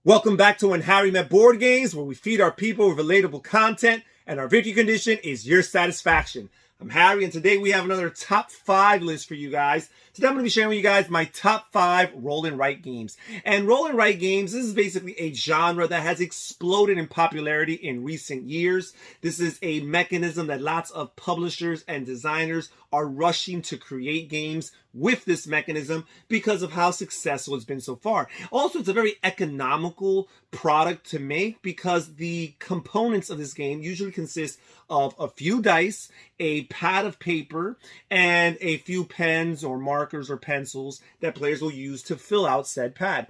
Welcome back to When Harry Met Board Games, where we feed our people with relatable content, and our victory condition is your satisfaction. I'm Harry, and today we have another top 5 list for you guys. Today I'm going to be sharing with you guys my top 5 roll and write games. And roll and write games, this is basically a genre that has exploded in popularity in recent years. This is a mechanism that lots of publishers and designers are rushing to create games with this mechanism because of how successful it's been so far. Also, it's a very economical product to make because the components of this game usually consist of a few dice, a pad of paper, and a few pens or markers or pencils that players will use to fill out said pad.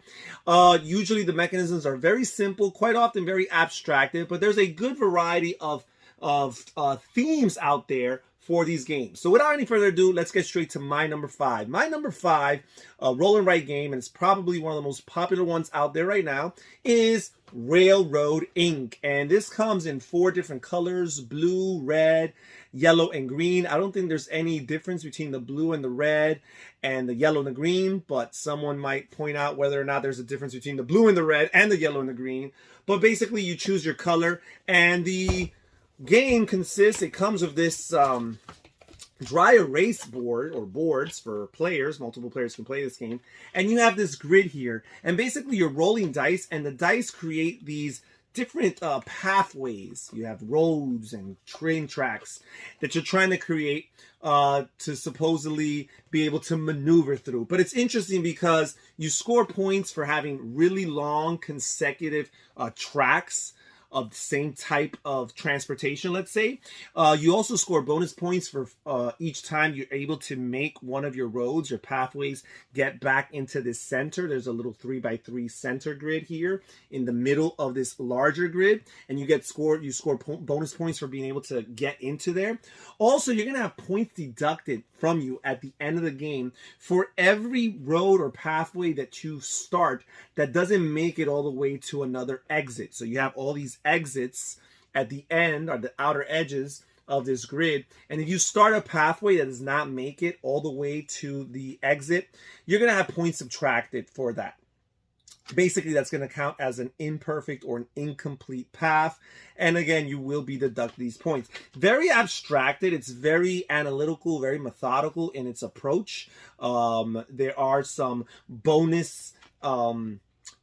Usually the mechanisms are very simple, quite often very abstracted, but there's a good variety of themes out there for these games. So without any further ado, let's get straight to my number 5. My number 5 roll and write game, and it's probably one of the most popular ones out there right now, is Railroad Ink. And this comes in 4 different colors: blue, red, yellow, and green. I don't think there's any difference between the blue and the red and the yellow and the green, but someone might point out whether or not there's a difference between the blue and the red and the yellow and the green. But basically you choose your color, and the game it comes with this dry erase board, or boards for players. Multiple players can play this game, and you have this grid here, and basically you're rolling dice, and the dice create these different pathways. You have roads and train tracks that you're trying to create to supposedly be able to maneuver through. But it's interesting because you score points for having really long consecutive tracks of the same type of transportation, let's say. You also score bonus points for each time you're able to make one of your roads, your pathways, get back into this center. There's a little 3x3 center grid here in the middle of this larger grid, and you score bonus points for being able to get into there. Also, you're going to have points deducted from you at the end of the game for every road or pathway that you start that doesn't make it all the way to another exit. So you have all these exits at the end, or the outer edges of this grid, and if you start a pathway that does not make it all the way to the exit, you're going to have points subtracted for that. Basically, that's going to count as an imperfect or an incomplete path. And again, you will be deducted these points. Very abstracted. It's very analytical, very methodical in its approach. There are some bonus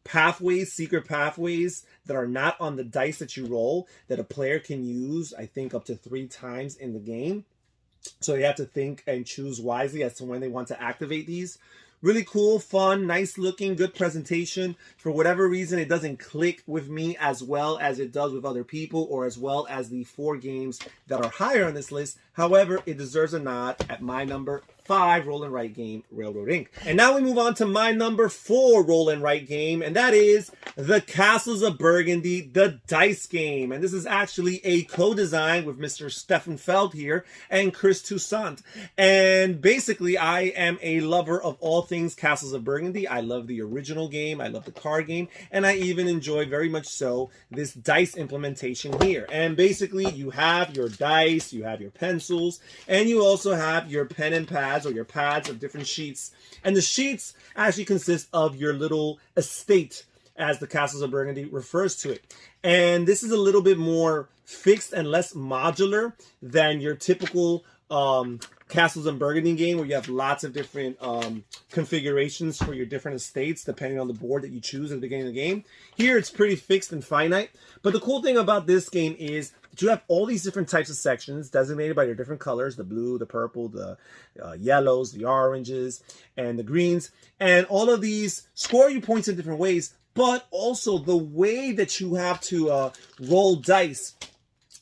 pathways, secret pathways that are not on the dice that you roll that a player can use, I think, up to 3 times in the game. So you have to think and choose wisely as to when they want to activate these. Really cool, fun, nice looking, good presentation. For whatever reason, it doesn't click with me as well as it does with other people, or as well as the 4 games that are higher on this list. However, it deserves a nod at my number 5 roll and write game, Railroad Ink. And now we move on to my number 4 roll and write game, and that is the Castles of Burgundy, the dice game. And this is actually a co-design with Mr. Stefan Feld here and Chris Toussaint. And basically, I am a lover of all things Castles of Burgundy. I love the original game, I love the card game, and I even enjoy very much so this dice implementation here. And basically, you have your dice, you have your pencils, and you also have your pen and pads, or your pads of different sheets. And the sheets actually consist of your little estate, as the Castles of Burgundy refers to it. And this is a little bit more fixed and less modular than your typical Castles of Burgundy game, where you have lots of different configurations for your different estates depending on the board that you choose at the beginning of the game. Here it's pretty fixed and finite, but the cool thing about this game is that you have all these different types of sections designated by their different colors: the blue, the purple, the yellows, the oranges, and the greens. And all of these score you points in different ways, but also the way that you have to roll dice.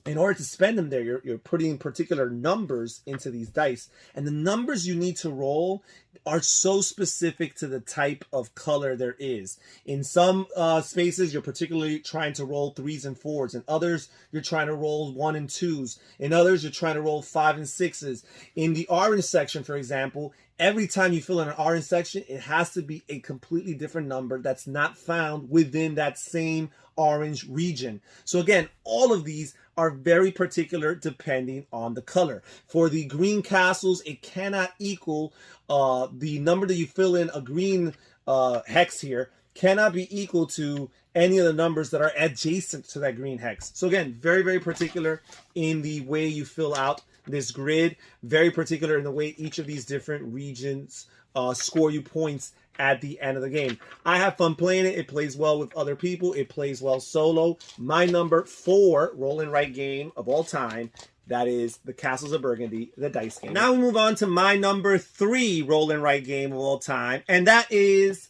In order to spend them there, you're putting particular numbers into these dice. And the numbers you need to roll are so specific to the type of color there is. In some spaces, you're particularly trying to roll 3s and 4s. In others, you're trying to roll 1 and 2s. In others, you're trying to roll 5 and 6s. In the orange section, for example, every time you fill in an orange section, it has to be a completely different number that's not found within that same orange region. So again, all of these are very particular depending on the color. For the green castles, it cannot equal the number that you fill in a green hex here cannot be equal to any of the numbers that are adjacent to that green hex. So again, very, very particular in the way you fill out this grid, very particular in the way each of these different regions score you points at the end of the game. I have fun playing it. It plays well with other people. It plays well solo. My number 4 roll and write game of all time, that is the Castles of Burgundy, the dice game. Now we move on to my number 3 roll and write game of all time, and that is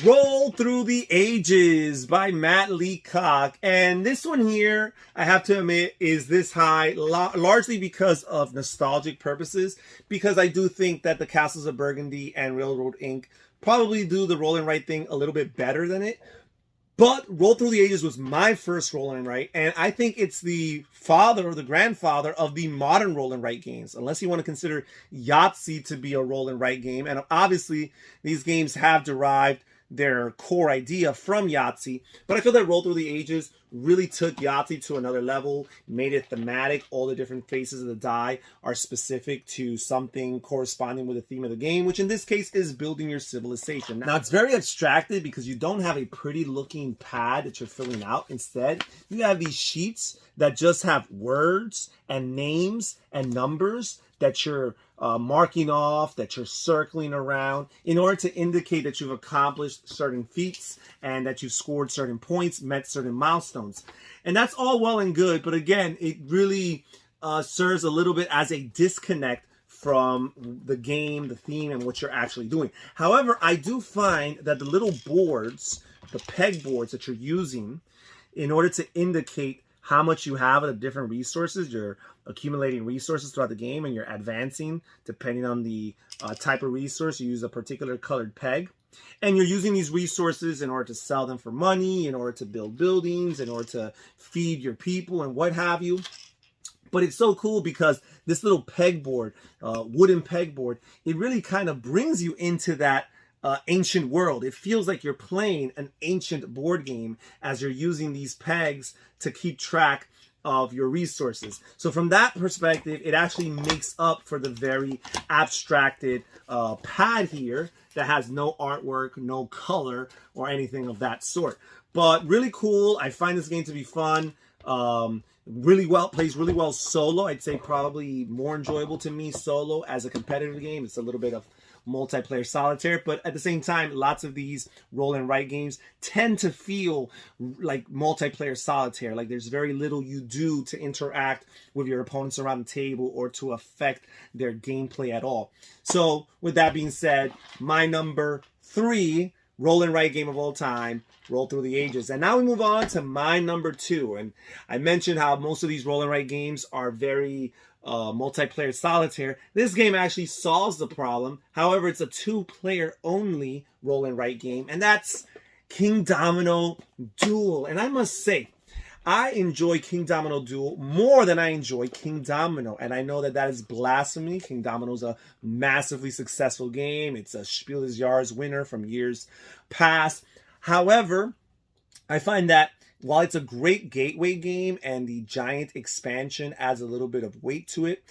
Roll Through the Ages by Matt Leacock. And this one here, I have to admit, is this high largely because of nostalgic purposes, because I do think that the Castles of Burgundy and Railroad Inc. probably do the roll and write thing a little bit better than it. But Roll Through the Ages was my first roll and write, and I think it's the father or the grandfather of the modern roll and write games, unless you want to consider Yahtzee to be a roll and write game. And obviously, these games have derived their core idea from Yahtzee, but I feel that Roll Through the Ages really took Yahtzee to another level, made it thematic. All the different faces of the die are specific to something corresponding with the theme of the game, which in this case is building your civilization. Now, it's very abstracted because you don't have a pretty looking pad that you're filling out. Instead, you have these sheets that just have words and names and numbers that you're marking off, that you're circling around in order to indicate that you've accomplished certain feats and that you've scored certain points, met certain milestones. And that's all well and good, but again, it really serves a little bit as a disconnect from the game, the theme, and what you're actually doing. However, I do find that the little boards, the peg boards that you're using in order to indicate how much you have of the different resources, you're accumulating resources throughout the game and you're advancing depending on the type of resource. You use a particular colored peg and you're using these resources in order to sell them for money, in order to build buildings, in order to feed your people and what have you. But it's so cool because this little pegboard, wooden pegboard, it really kind of brings you into that ancient world. It feels like you're playing an ancient board game as you're using these pegs to keep track of your resources. So from that perspective, it actually makes up for the very abstracted pad here that has no artwork, no color, or anything of that sort. But really cool. I find this game to be fun. Plays really well solo. I'd say probably more enjoyable to me solo as a competitive game. It's a little bit of multiplayer solitaire, but at the same time, lots of these roll and write games tend to feel like multiplayer solitaire. Like there's very little you do to interact with your opponents around the table or to affect their gameplay at all. So with that being said, my number 3 roll and write game of all time, Roll Through the Ages. And now we move on to my number 2. And I mentioned how most of these roll and write games are very multiplayer solitaire. This game actually solves the problem. However, it's a 2-player only roll and write game, and that's King Domino Duel. And I must say, I enjoy King Domino Duel more than I enjoy King Domino. And I know that that is blasphemy. King Domino is a massively successful game. It's a Spiel des Jahres winner from years past. However, I find that while it's a great gateway game and the giant expansion adds a little bit of weight to it,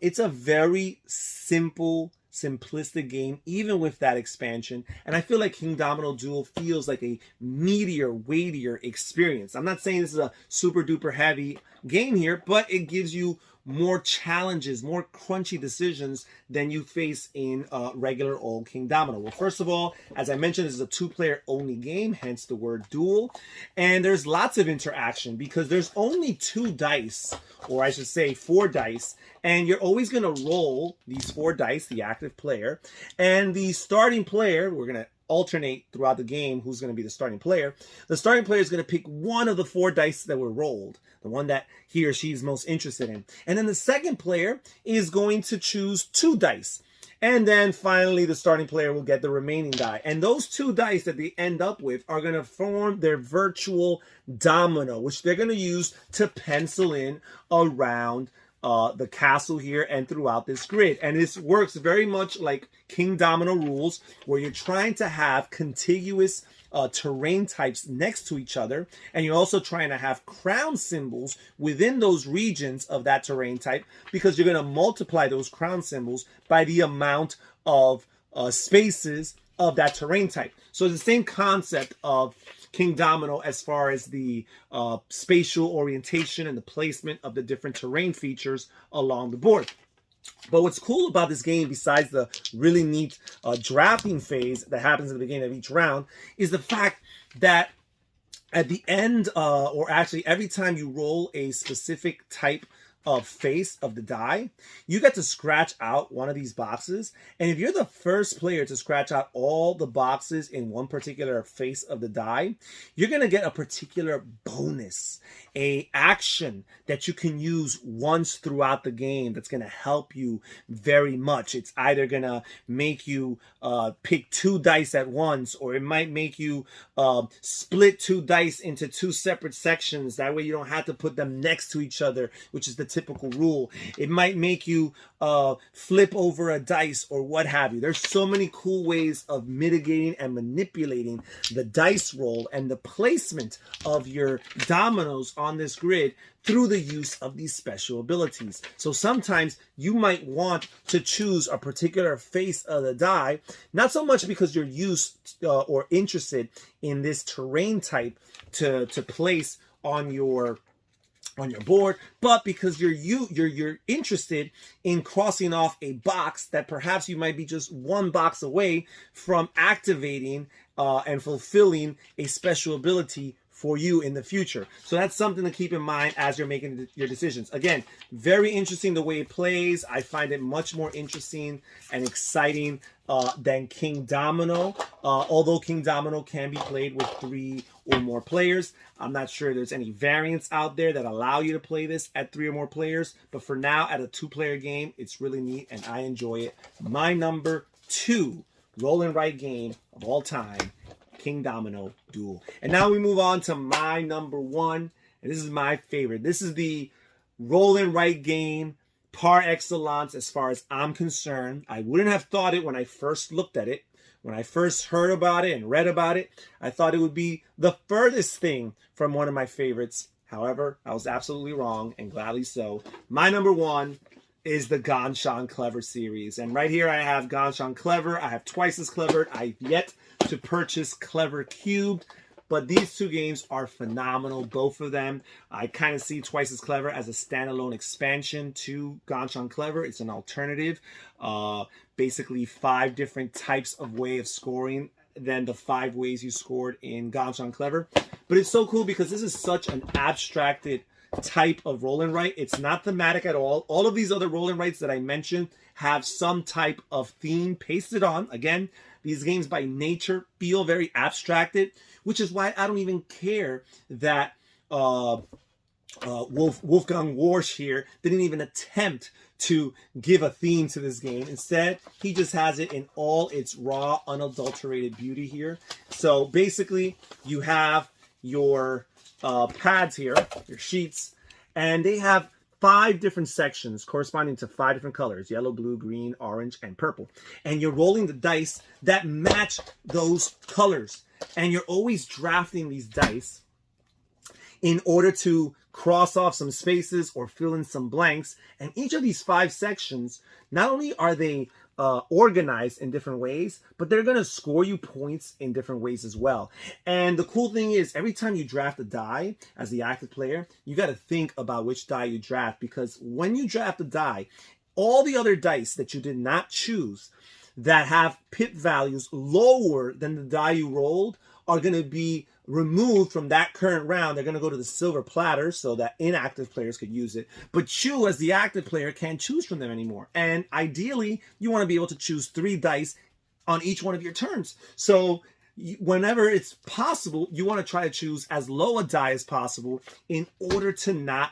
it's a very simplistic game, even with that expansion. And I feel like King Domino Duel feels like a meatier, weightier experience. I'm not saying this is a super duper heavy game here, but it gives you more challenges, more crunchy decisions than you face in regular old King Domino. Well, first of all, as I mentioned, this is a 2-player only game, hence the word duel. And there's lots of interaction because there's only 2 dice, or I should say 4 dice, and you're always going to roll these 4 dice, the active player, and the starting player, we're going to alternate throughout the game who's going to be the starting player. The starting player is going to pick one of the 4 dice that were rolled, the one that he or she is most interested in. And then the second player is going to choose 2 dice. And then finally, the starting player will get the remaining die. And those 2 dice that they end up with are going to form their virtual domino, which they're going to use to pencil in around the castle here and throughout this grid. And this works very much like King Domino rules, where you're trying to have contiguous terrain types next to each other, and you're also trying to have crown symbols within those regions of that terrain type, because you're going to multiply those crown symbols by the amount of spaces of that terrain type. So it's the same concept of King Domino as far as the spatial orientation and the placement of the different terrain features along the board. But what's cool about this game, besides the really neat drafting phase that happens at the beginning of each round, is the fact that at the end, or actually every time you roll a specific type of face of the die, you get to scratch out one of these boxes. And if you're the first player to scratch out all the boxes in one particular face of the die, you're going to get a particular bonus, a action that you can use once throughout the game that's going to help you very much. It's either going to make you pick 2 dice at once, or it might make you split 2 dice into 2 separate sections. That way you don't have to put them next to each other, which is the typical rule. It might make you flip over a dice or what have you. There's so many cool ways of mitigating and manipulating the dice roll and the placement of your dominoes on this grid through the use of these special abilities. So sometimes you might want to choose a particular face of the die, not so much because you're used or interested in this terrain type to place on your board, but because you're interested in crossing off a box that perhaps you might be just 1 box away from activating and fulfilling a special ability for you in the future. So that's something to keep in mind as you're making your decisions. Again, very interesting the way it plays. I find it much more interesting and exciting than King Domino. Although King Domino can be played with 3 or more players. I'm not sure there's any variants out there that allow you to play this at 3 or more players. But for now, at a 2-player game, it's really neat and I enjoy it. My number 2 roll and write game of all time, King Domino Duel. And now we move on to my number 1, and this is my favorite. This is the roll and write game par excellence as far as I'm concerned. I wouldn't have thought it when I first looked at it. When I first heard about it and read about it, I thought it would be the furthest thing from one of my favorites. However, I was absolutely wrong, and gladly so. My number 1 is the Ganshan Clever series. And right here I have Ganshan Clever. I have Twice as Clever. I've yet to purchase Clever Cubed, but these 2 games are phenomenal, both of them. I kind of see Twice as Clever as a standalone expansion to Ganshan Clever. It's an alternative, basically 5 different types of way of scoring than the 5 ways you scored in Ganshan Clever. But it's so cool because this is such an abstracted type of roll and write. It's not thematic at all. All of these other roll and writes that I mentioned have some type of theme pasted on. Again, these games by nature feel very abstracted, which is why I don't even care that Wolfgang Warsch here didn't even attempt to give a theme to this game. Instead, he just has it in all its raw, unadulterated beauty here. So basically, you have your pads here, your sheets, and they have 5 different sections corresponding to 5 different colors: yellow, blue, green, orange, and purple. And you're rolling the dice that match those colors. And you're always drafting these dice in order to cross off some spaces or fill in some blanks. And each of these 5 sections, not only are they organized in different ways, but they're going to score you points in different ways as well. And the cool thing is, every time you draft a die as the active player, you got to think about which die you draft, because when you draft a die, all the other dice that you did not choose that have pip values lower than the die you rolled are going to be removed from that current round. They're going to go to the silver platter so that inactive players could use it. But you, as the active player, can't choose from them anymore. And ideally, you want to be able to choose 3 dice on each one of your turns. So whenever it's possible, you want to try to choose as low a die as possible in order to not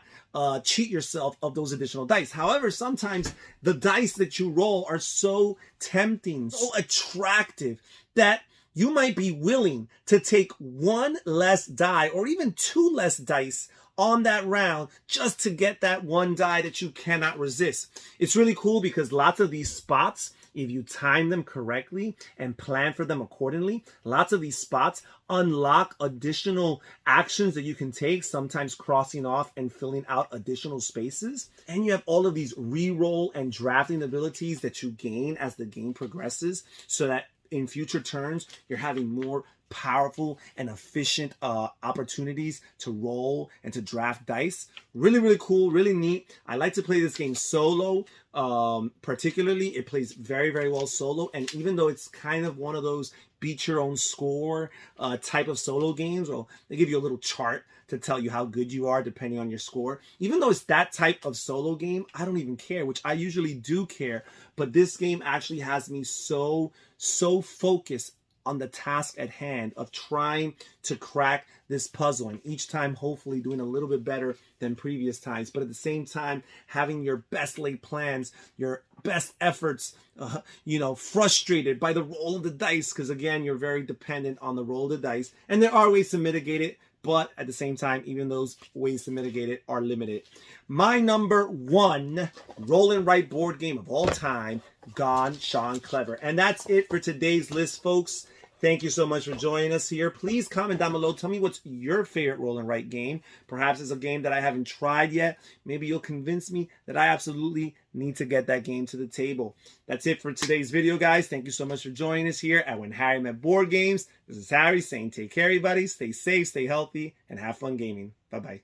cheat yourself of those additional dice. However, sometimes the dice that you roll are so tempting, so attractive, that you might be willing to take 1 less die or even 2 less dice on that round just to get that 1 die that you cannot resist. It's really cool because lots of these spots, if you time them correctly and plan for them accordingly, lots of these spots unlock additional actions that you can take, sometimes crossing off and filling out additional spaces. And you have all of these re-roll and drafting abilities that you gain as the game progresses, so that in future turns, you're having more powerful and efficient opportunities to roll and to draft dice. Really, really cool, really neat. I like to play this game solo. Particularly, it plays very, very well solo. And even though it's kind of one of those beat your own score type of solo games, well, they give you a little chart to tell you how good you are depending on your score. Even though it's that type of solo game, I don't even care, which I usually do care. But this game actually has me so focused on the task at hand of trying to crack this puzzle, and each time hopefully doing a little bit better than previous times, but at the same time having your best laid plans, your best efforts frustrated by the roll of the dice, because again, you're very dependent on the roll of the dice, and there are ways to mitigate it, but at the same time, even those ways to mitigate it are limited. My number one roll and write board game of all time, Gone Sean Clever. And that's it for today's list, folks. Thank you so much for joining us here. Please comment down below. Tell me what's your favorite roll and write game. Perhaps it's a game that I haven't tried yet. Maybe you'll convince me that I absolutely need to get that game to the table. That's it for today's video, guys. Thank you so much for joining us here at When Harry Met Board Games. This is Harry saying take care, everybody. Stay safe, stay healthy, and have fun gaming. Bye-bye.